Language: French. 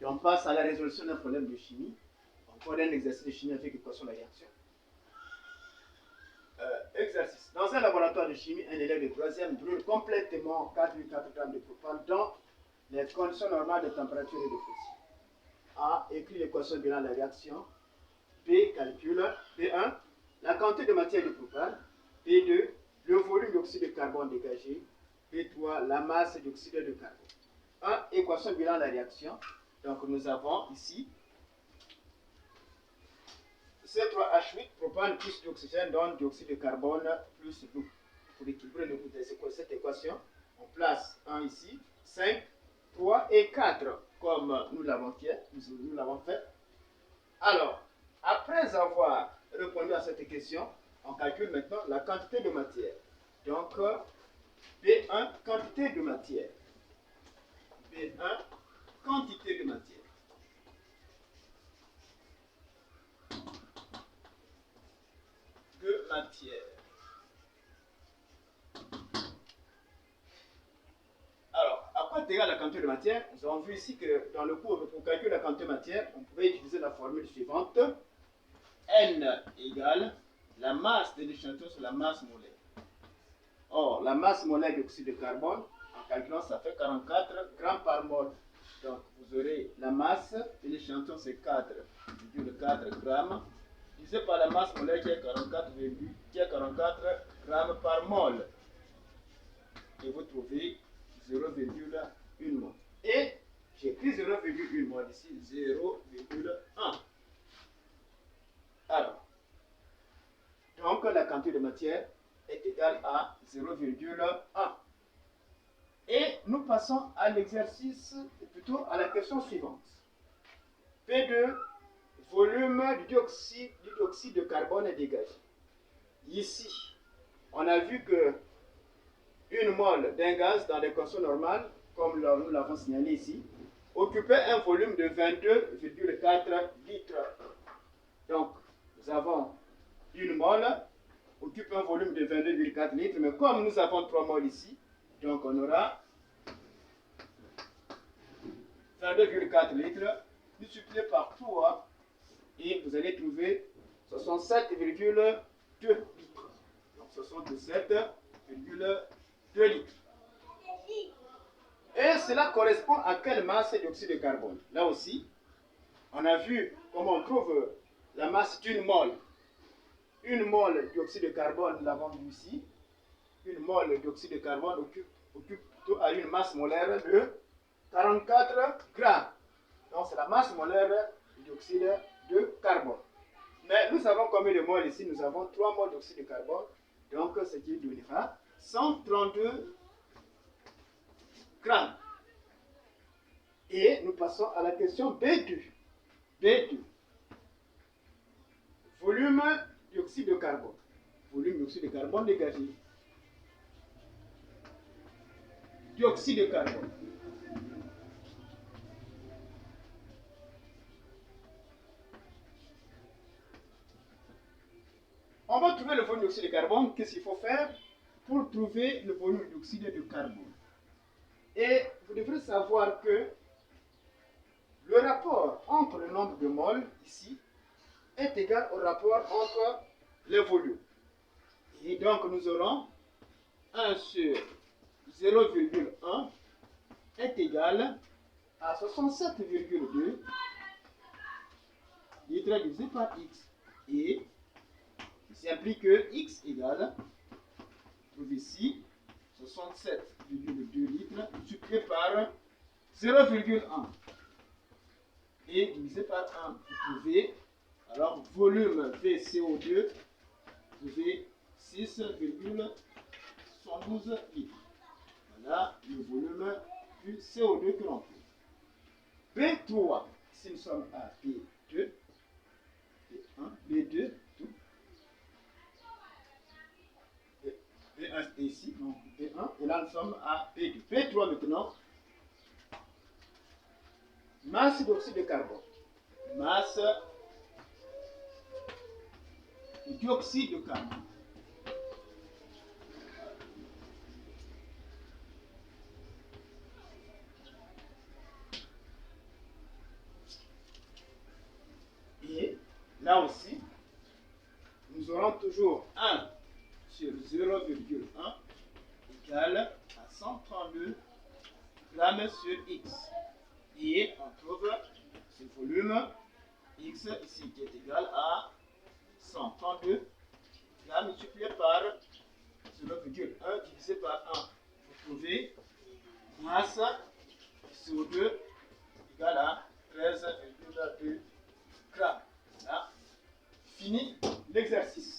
Et on passe à la résolution d'un problème de chimie. Encore un exercice de chimie avec l'équation de la réaction. Exercice. Dans un laboratoire de chimie, un élève de 3e brûle complètement 4,4 g de propane dans les conditions normales de température et de pression. A. Écrit l'équation bilan de la réaction. B. Calcule. B1. La quantité de matière de propane. B2. Le volume d'oxyde de carbone dégagé. B3. La masse d'oxyde de carbone. 1. Équation bilan de la réaction. Donc nous avons ici C3H8, propane plus d'oxygène donne dioxyde de carbone plus l'eau. Pour équilibrer le goût de cette équation, on place 1 ici, 5, 3 et 4, comme nous l'avons fait. Alors, après avoir répondu à cette question, on calcule maintenant la quantité de matière. Donc, B1, quantité de matière. B1, quantité de matière. De matière. Alors, à quoi est égale la quantité de matière? Nous avons vu ici que dans le cours, pour calculer la quantité de matière, on pouvait utiliser la formule suivante. N égale la masse de l'échantillon sur la masse molaire. Or, la masse molaire d'oxyde de carbone, en calculant, ça fait 44 grammes par mol. Donc, vous aurez la masse de l'échantillon, c'est 4,4 grammes, divisé par la masse molaire qui est 44 grammes par mol. Et vous trouvez 0,1 mol. Et j'écris 0,1 mol ici, 0,1. Alors, donc la quantité de matière est égale à 0,1. Et nous passons à l'exercice, plutôt à la question suivante. P2, volume du dioxyde de carbone est dégagé. Ici, on a vu que une mole d'un gaz dans des conditions normales, comme nous l'avons signalé ici, occupait un volume de 22,4 litres. Donc, nous avons une mole occupe un volume de 22,4 litres, mais comme nous avons 3 moles ici, donc on aura 22,4 litres multiplié par 3 et vous allez trouver 67,2 litres. Donc 67,2 litres. Et cela correspond à quelle masse d'oxyde de carbone? Là aussi, on a vu comment on trouve la masse d'une mole. Une mole d'oxyde de carbone, nous l'avons vu ici. Une mole d'oxyde de carbone occupe plutôt à une masse molaire de 44 grammes. Donc c'est la masse molaire du dioxyde de carbone. Mais nous savons combien de moles ici? Nous avons 3 moles d'oxyde de carbone. Donc ce qui donnera 132 grammes. Et nous passons à la question B2. B2. Volume dioxyde de carbone. Volume dioxyde de carbone dégagé. Dioxyde de carbone. On va trouver le volume dioxyde de carbone. Qu'est-ce qu'il faut faire pour trouver le volume dioxyde de carbone? Et vous devrez savoir que le rapport entre le nombre de moles ici est égal au rapport entre les volumes. Et donc nous aurons 1 sur 0,1 est égal à 67,2 litres divisé par x. Et ceci implique que x égale, trouve ici, 67,2 litres multiplié par 0,1 et divisé par 1. Vous trouvez, alors volume VCO2, vous trouvez 6,72 litres. Voilà le volume du CO2 que l'on trouve. B3, si nous sommes à B2, B1, B2, tout. B1 c'était ici, donc B1, et là nous sommes à B2. B3 maintenant, masse d'oxyde de carbone. Masse de dioxyde de carbone. Là aussi, nous aurons toujours 1 sur 0,1 égale à 132 grammes sur X. Et on trouve ce volume X ici qui est égal à 132 grammes multiplié par 0,1 divisé par 1. Vous trouvez masse CO2 égale à 13,2 grammes. Là, fini l'exercice.